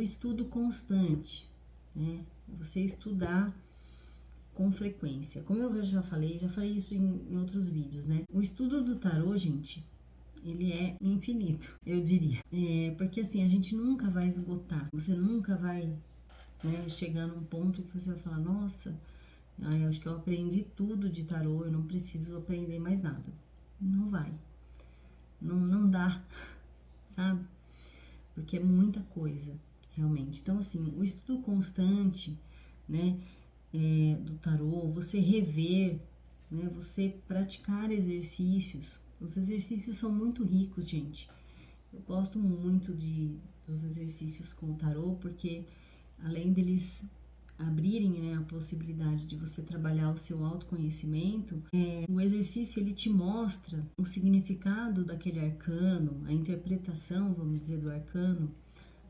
estudo constante, né? Você estudar com frequência. Como eu já falei isso em outros vídeos, né? O estudo do tarô, gente, ele é infinito, eu diria. Porque assim, a gente nunca vai esgotar. Você nunca vai, né, chegar num ponto que você vai falar, nossa, eu acho que eu aprendi tudo de tarô, eu não preciso aprender mais nada. Não vai. Não dá, sabe? Porque é muita coisa, realmente. Então, assim, o estudo constante, né, do tarô, você rever, né, você praticar exercícios. Os exercícios são muito ricos, gente. Eu gosto muito dos exercícios com o tarô, porque além deles abrirem, né, a possibilidade de você trabalhar o seu autoconhecimento, o exercício ele te mostra o significado daquele arcano, a interpretação, vamos dizer, do arcano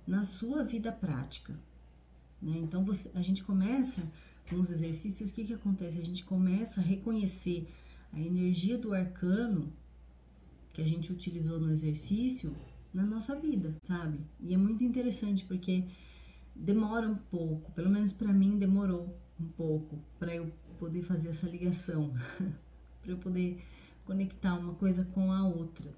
na sua vida prática, né? Então a gente começa com os exercícios, o que acontece? A gente começa a reconhecer a energia do arcano que a gente utilizou no exercício na nossa vida, sabe? E é muito interessante porque demora um pouco, pelo menos para mim demorou um pouco para eu poder fazer essa ligação, para eu poder conectar uma coisa com a outra.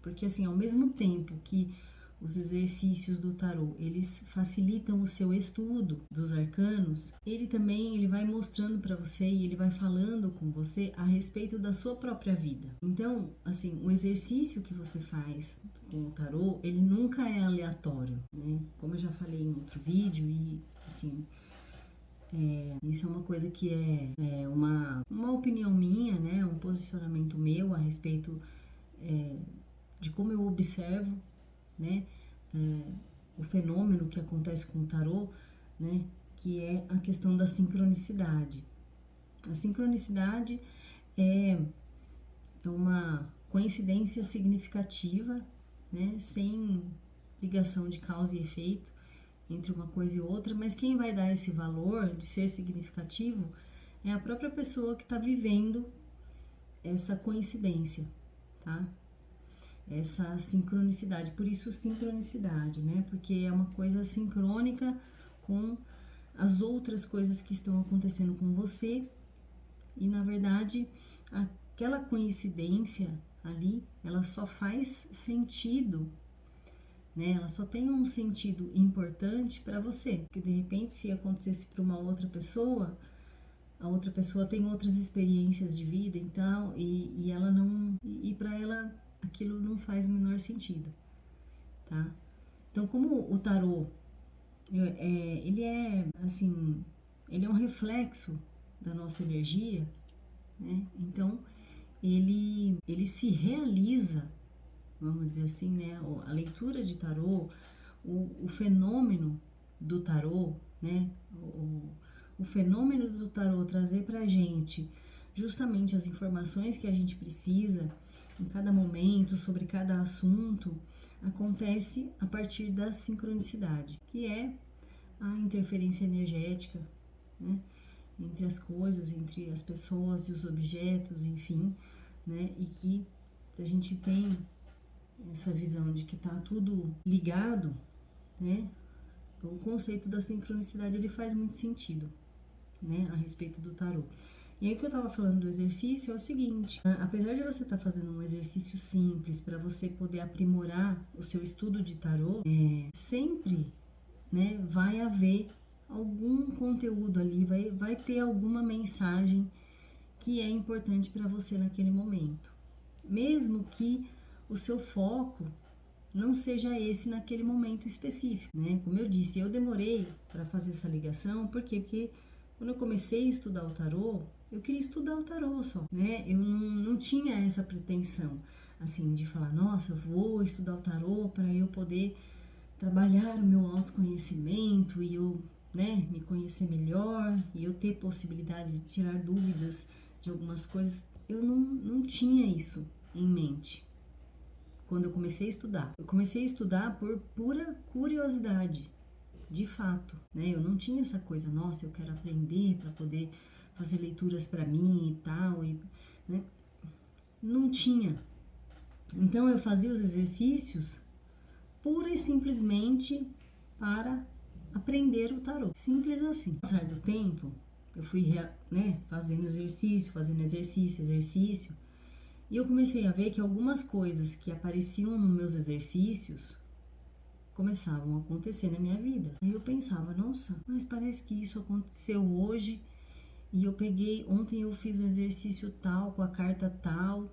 Porque assim, ao mesmo tempo que os exercícios do tarô, eles facilitam o seu estudo dos arcanos, ele vai mostrando para você e ele vai falando com você a respeito da sua própria vida. Então, assim, o exercício que você faz com o tarô, ele nunca é aleatório, né? Como eu já falei em outro vídeo e, assim, isso é uma coisa que é uma opinião minha, né? Um posicionamento meu a respeito de como eu observo, né, o fenômeno que acontece com o tarô, né, que é a questão da sincronicidade. A sincronicidade é uma coincidência significativa, né, sem ligação de causa e efeito entre uma coisa e outra, mas quem vai dar esse valor de ser significativo é a própria pessoa que está vivendo essa coincidência, tá? Essa sincronicidade, por isso sincronicidade, né? Porque é uma coisa sincrônica com as outras coisas que estão acontecendo com você e na verdade aquela coincidência ali, ela só faz sentido, né? Ela só tem um sentido importante para você, porque de repente se acontecesse para uma outra pessoa, a outra pessoa tem outras experiências de vida e tal, e ela não, e para ela aquilo não faz o menor sentido, tá? Então, como o tarô, ele é, assim, ele é um reflexo da nossa energia, né? Então, ele se realiza, vamos dizer assim, né? A leitura de tarô, o fenômeno do tarô, né? O fenômeno do tarô trazer pra gente justamente as informações que a gente precisa em cada momento, sobre cada assunto, acontece a partir da sincronicidade, que é a interferência energética, né, entre as coisas, entre as pessoas e os objetos, enfim, né, e que se a gente tem essa visão de que tá tudo ligado, né, o conceito da sincronicidade ele faz muito sentido, né, a respeito do tarô. E aí o que eu tava falando do exercício é o seguinte, apesar de você estar fazendo um exercício simples para você poder aprimorar o seu estudo de tarô, sempre, né, vai haver algum conteúdo ali, vai ter alguma mensagem que é importante para você naquele momento. Mesmo que o seu foco não seja esse naquele momento específico, né? Como eu disse, eu demorei para fazer essa ligação, por quê? Porque quando eu comecei a estudar o tarô, eu queria estudar o tarô só, né? Eu não tinha essa pretensão, assim, de falar, nossa, eu vou estudar o tarô para eu poder trabalhar o meu autoconhecimento e eu, né, me conhecer melhor e eu ter possibilidade de tirar dúvidas de algumas coisas. Eu não tinha isso em mente quando eu comecei a estudar. Eu comecei a estudar por pura curiosidade, de fato, né? Eu não tinha essa coisa, nossa, eu quero aprender para poder fazer leituras para mim e tal, né? Não tinha. Então eu fazia os exercícios pura e simplesmente para aprender o tarô. Simples assim. Com o passar do tempo, eu fui fazendo exercício, e eu comecei a ver que algumas coisas que apareciam nos meus exercícios começavam a acontecer na minha vida. Aí eu pensava, nossa, mas parece que isso aconteceu hoje, e ontem eu fiz um exercício tal, com a carta tal.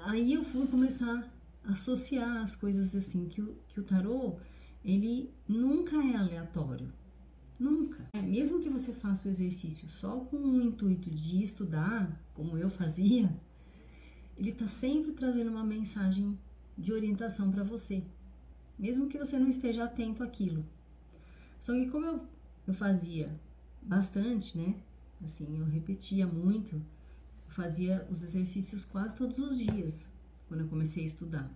Aí eu fui começar a associar as coisas assim, que o tarô, ele nunca é aleatório. Nunca. Mesmo que você faça o exercício só com o intuito de estudar, como eu fazia, ele tá sempre trazendo uma mensagem de orientação para você. Mesmo que você não esteja atento àquilo. Só que como eu fazia bastante, né? Assim, eu repetia muito, eu fazia os exercícios quase todos os dias, quando eu comecei a estudar.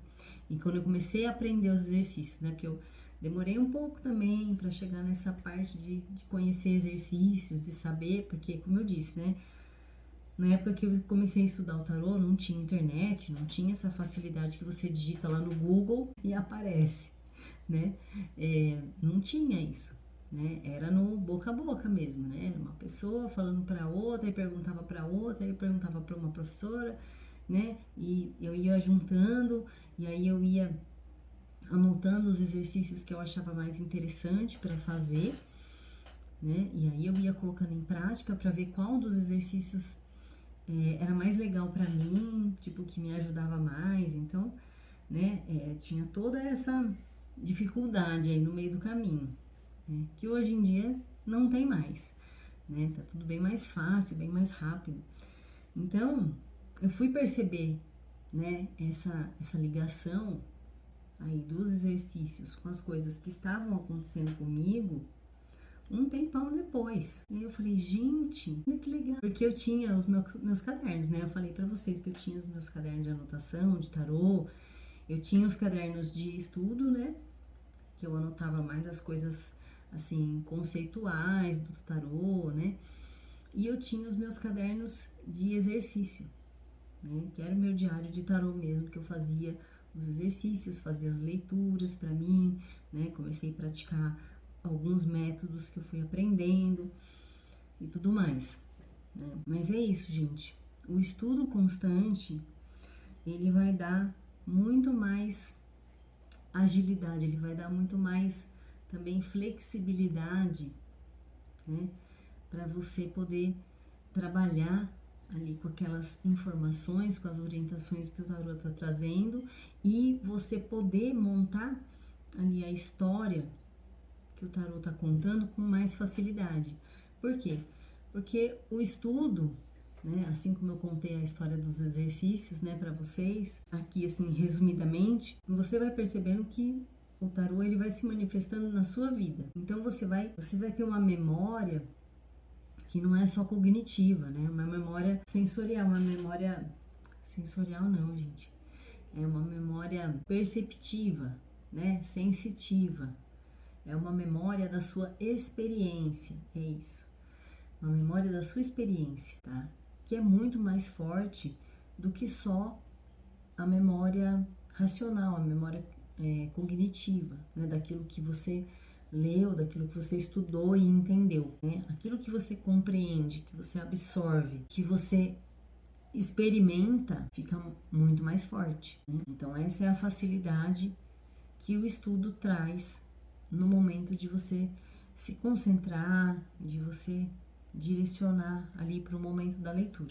E quando eu comecei a aprender os exercícios, né? Porque eu demorei um pouco também para chegar nessa parte de conhecer exercícios, de saber, porque, como eu disse, né? Na época que eu comecei a estudar o tarô, não tinha internet, não tinha essa facilidade que você digita lá no Google e aparece, né? Não tinha isso, né? Era no boca a boca mesmo, né? Era uma pessoa falando para outra e perguntava para outra e perguntava para uma professora, né? E eu ia juntando e aí eu ia anotando os exercícios que eu achava mais interessante para fazer, né? E aí eu ia colocando em prática para ver qual dos exercícios era mais legal para mim, tipo, que me ajudava mais. Então, né, tinha toda essa dificuldade aí no meio do caminho, né, que hoje em dia não tem mais, né? Tá tudo bem mais fácil, bem mais rápido. Então, eu fui perceber, né, essa ligação aí dos exercícios com as coisas que estavam acontecendo comigo um tempão depois. E eu falei, gente, olha que legal. Porque eu tinha os meus cadernos, né? Eu falei pra vocês que eu tinha os meus cadernos de anotação, de tarô. Eu tinha os cadernos de estudo, né? Que eu anotava mais as coisas, assim, conceituais do tarô, né? E eu tinha os meus cadernos de exercício, né? Que era o meu diário de tarô mesmo, que eu fazia os exercícios, fazia as leituras pra mim, né? Comecei a praticar alguns métodos que eu fui aprendendo e tudo mais, né? Mas é isso, gente. O estudo constante, ele vai dar muito mais agilidade, ele vai dar muito mais também flexibilidade, né? Para você poder trabalhar ali com aquelas informações, com as orientações que o tarô está trazendo e você poder montar ali a história que o tarô está contando com mais facilidade. Por quê? Porque o estudo, né, assim como eu contei a história dos exercícios, né, para vocês, aqui assim, resumidamente, você vai percebendo que o tarô ele vai se manifestando na sua vida. Então você vai ter uma memória que não é só cognitiva, né? Uma memória sensorial, uma memória sensorial não, gente. É uma memória perceptiva, né? Sensitiva. É uma memória da sua experiência, é isso. Uma memória da sua experiência, tá? Que é muito mais forte do que só a memória racional, a memória cognitiva, né? Daquilo que você leu, daquilo que você estudou e entendeu, né? Aquilo que você compreende, que você absorve, que você experimenta, fica muito mais forte, né? Então essa é a facilidade que o estudo traz no momento de você se concentrar, de você direcionar ali para o momento da leitura.